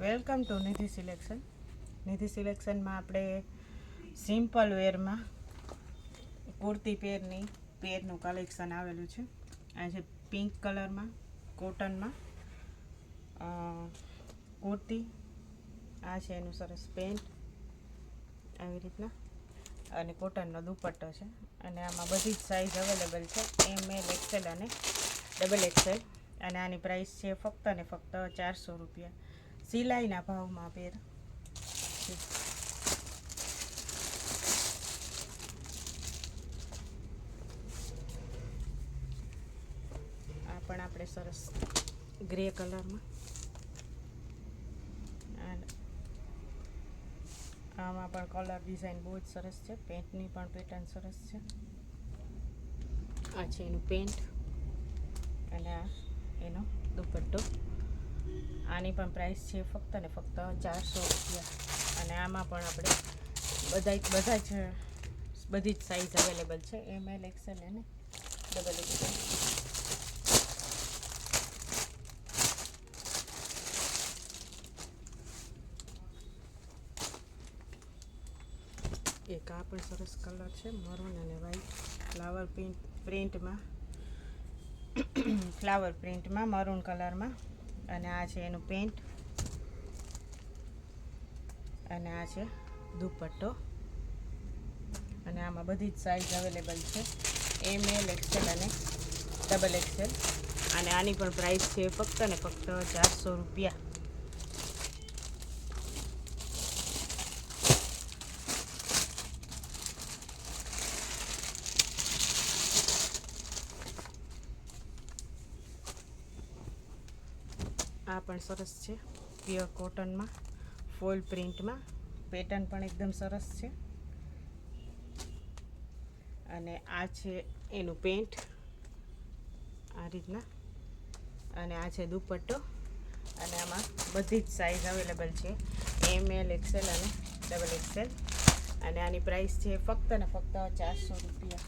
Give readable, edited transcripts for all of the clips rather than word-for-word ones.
Welcome to Nidhi selection. Nidhi સિલેક્શનમાં આપણે simple વેરમાં કુર્તી પેરનું કલેક્શન આવેલું છે. આ છે પિંક કલરમાં કોટનમાં કુર્તી. આ છે એનું સરસ પેન્ટ આવી રીતના, અને કોટનનો દુપટ્ટો છે. અને આમાં બધી જ સાઇઝ અવેલેબલ છે, ML XL અને XXL. અને આની પ્રાઇસ છે ફક્ત ને ફક્ત 400 રૂપિયા. સિલાઈના ભાવમાં પેર છે. આ પણ આપણે સરસ ગ્રે કલરમાં, આમાં પણ કલર ડિઝાઇન બહુ જ સરસ છે. પેન્ટની પણ પેટર્ન સરસ છે. આ છે એનું પેન્ટ અને આ એનો દુપટ્ટો. આની પણ પ્રાઇસ છે ફક્ત ને ફક્ત 400 રૂપિયા. અને આમાં પણ આપણે બધી જ સાઇઝ અવેલેબલ છે, ML XL અને XXL. એક આ પણ સરસ કલર છે, મરૂન અને વ્હાઈટ ફ્લાવર પ્રિન્ટમાં મરૂન કલરમાં. અને આ છે એનું પેન્ટ અને આ છે દુપટ્ટો. અને આમાં બધી જ સાઇઝ અવેલેબલ છે, ML XL અને XXL. અને આની પણ પ્રાઇસ છે ફક્ત ને ફક્ત 400 રૂપિયા. આ પણ સરસ છે, પ્યોર કોટનમાં ફોલ પ્રિન્ટમાં. પેટર્ન પણ એકદમ સરસ છે. અને આ છે એનું પેન્ટ આ રીતના, અને આ છે દુપટ્ટો. અને આમાં બધી જ સાઇઝ અવેલેબલ છે, ML XL અને XXL. અને આની પ્રાઇસ છે ફક્ત ને ફક્ત 400 રૂપિયા.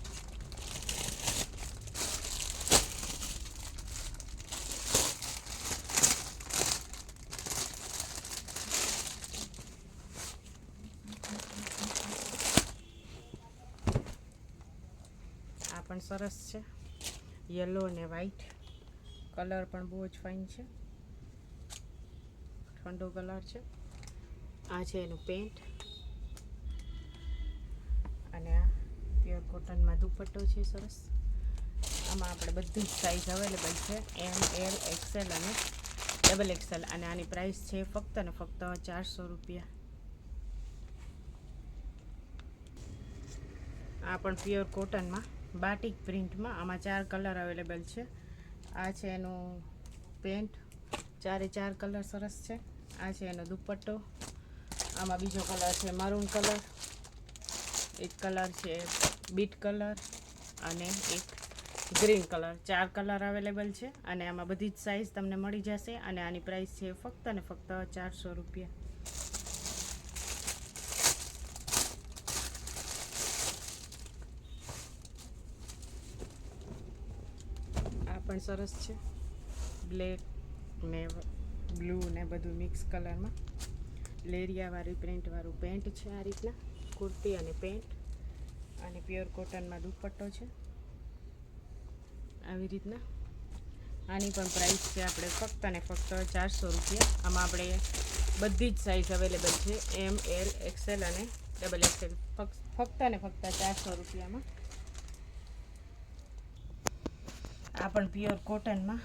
આ પણ સરસ છે, યલો અને વ્હાઈટ કલર પણ બહુ જ ફાઇન છે, ઠંડો કલર છે. આ છે એનું પેન્ટ અને આ પ્યોર કોટનમાં દુપટ્ટો છે સરસ. આમાં આપણે બધી જ સાઇઝ અવેલેબલ છે, ML XL અને XXL. અને આની પ્રાઇસ છે ફક્ત ને ફક્ત 400 રૂપિયા. આ પણ પ્યોર કોટનમાં બાટિક પ્રિન્ટમાં. આમાં 4 કલર અવેલેબલ છે. આ છે એનું પેન્ટ, 4 કલર સરસ છે. આ છે એનો દુપટ્ટો. આમાં બીજો કલર છે મરૂન કલર, એક કલર છે બીટ કલર અને એક ગ્રીન કલર. 4 કલર અવેલેબલ છે. અને આમાં બધી જ સાઇઝ તમને મળી જશે. અને આની પ્રાઇસ છે ફક્ત ને ફક્ત 400 રૂપિયા. આ પણ સરસ છે, બ્લેક ને બ્લુ ને બધું મિક્સ કલરમાં. લેરિયાવાળી પ્રિન્ટવાળું પેન્ટ છે આ રીતના, કુર્તી અને પેન્ટ. અને પ્યોર કોટનમાં દુપટ્ટો છે આવી રીતના. આની પણ પ્રાઇસ છે આપણે ફક્ત ને ફક્ત 400 રૂપિયા. આમાં આપણે બધી જ સાઇઝ અવેલેબલ છે, ML XL અને XXL. ફક્ત ને ફક્ત 400 રૂપિયામાં. આ પણ પ્યોર કોટનમાં.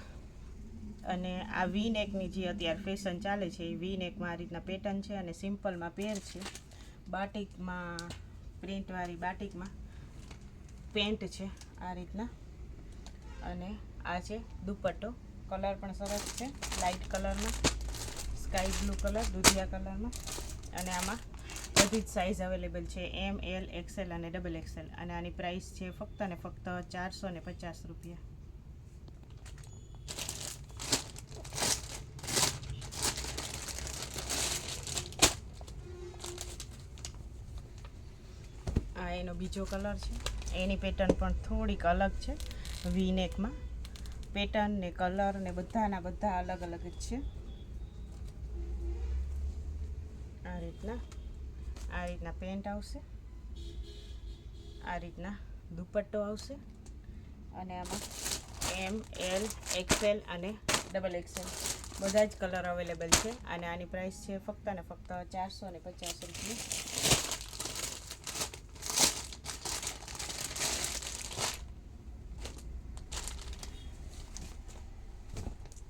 અને આ વી નેકની જે અત્યારે ફેશન ચાલે છે, એ વી નેકમાં આ રીતના પેટર્ન છે. અને સિમ્પલમાં પેર છે, બાટિકમાં પ્રિન્ટવાળી બાટિકમાં પેન્ટ છે આ રીતના. અને આ છે દુપટ્ટો. કલર પણ સરસ છે, લાઇટ કલરમાં, સ્કાય બ્લુ કલર, દૂધિયા કલરમાં. અને આમાં બધી જ સાઇઝ અવેલેબલ છે, ML XL અને XXL. અને આની પ્રાઇસ છે ફક્ત ને ફક્ત 450 રૂપિયા. આ એનો બીજો કલર છે. એની પેટર્ન પણ થોડીક અલગ છે, વી નેકમાં. પેટર્ન ને કલર ને બધા અલગ અલગ જ છે. આ રીતના પેન્ટ આવશે, આ રીતના દુપટ્ટો આવશે અને આમાં એમ, એલ, એક્સેલ અને ડબલ એક્સેલ બધા જ કલર અવેલેબલ છે. અને આની પ્રાઇસ છે ફક્ત ને ફક્ત 450 રૂપિયા.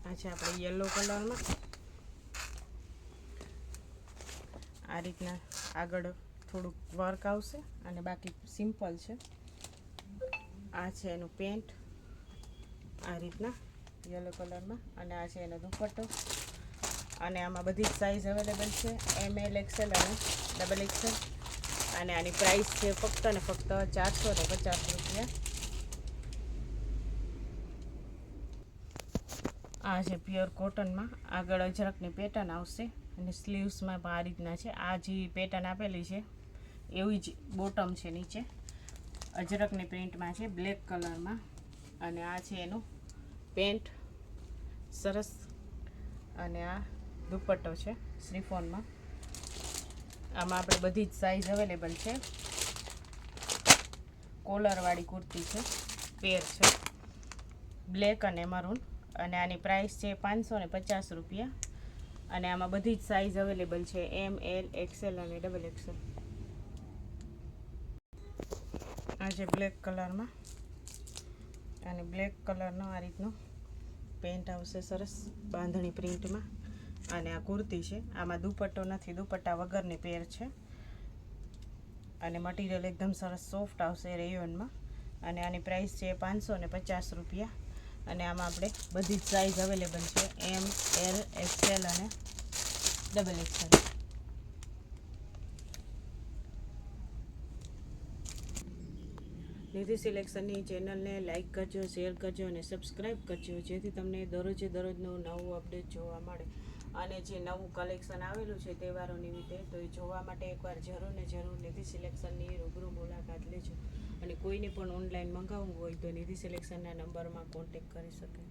આ છે આપણે યલો કલરમાં. આ રીતના આગળ થોડુંક વર્ક આવશે અને બાકી સિમ્પલ છે. આ છે એનું પેન્ટ, આ રીતના યલો કલરમાં, અને આ છે એનો દુપટ્ટો. અને આમાં બધી જ સાઇઝ અવેલેબલ છે, એમ, એલ, એક્સેલ અને ડબલ એક્સેલ. અને આની પ્રાઇસ છે ફક્ત ને ફક્ત 450 રૂપિયા. આ છે પ્યોર કોટનમાં, આગળ અજરકની પેટર્ન આવશે અને સ્લીવ્સમાં પણ આ રીતના છે. આ જે પેટર્ન આપેલી છે એવી જ બોટમ છે, નીચે અજરકની પ્રિન્ટમાં છે, બ્લેક કલરમાં. અને આ છે એનું પેન્ટ, સરસ. અને આ દુપટ્ટો છે શ્રીફોનમાં. આમાં આપણે બધી જ સાઇઝ અવેલેબલ છે. કોલરવાળી કુર્તી છે, પેર છે, બ્લેક અને મરૂન. અને આની પ્રાઇસ છે 550 રૂપિયા. અને આમાં બધી જ સાઇઝ અવેલેબલ છે, એમ, એલ, એક્સેલ અને ડબલ એક્સેલ. આ છે બ્લેક કલરમાં, અને બ્લેક કલરનો આ રીતનો પેન્ટ આવશે, સરસ બાંધણી પ્રિન્ટમાં. અને આ કુર્તી છે, આમાં દુપટ્ટો નથી, દુપટ્ટા વગરની પેર છે. અને મટીરિયલ એકદમ સરસ સોફ્ટ આવશે રેયોનમાં. અને આની પ્રાઇસ છે 550 રૂપિયા. અને આમાં આપણે બધી જ સાઇઝ અવેલેબલ છે, એમ, એલ, એક્સેલ અને ડબલ એક્સેલ. નિધિ સિલેક્શનની ચેનલને લાઇક કરજો, શેર કરજો અને સબસ્ક્રાઈબ કરજો, જેથી તમને દરરોજનું નવું અપડેટ જોવા મળે. અને જે નવું કલેક્શન આવેલું છે તહેવારો નિમિત્તે, તો એ જોવા માટે એકવાર જરૂર ને જરૂર નિધિ સિલેક્શનની રૂબરૂ મુલાકાત લેજો. અને કોઈને પણ ઓનલાઈન મંગાવવું હોય તો નિધિ સિલેક્શનના નંબરમાં કોન્ટેક કરી શકે.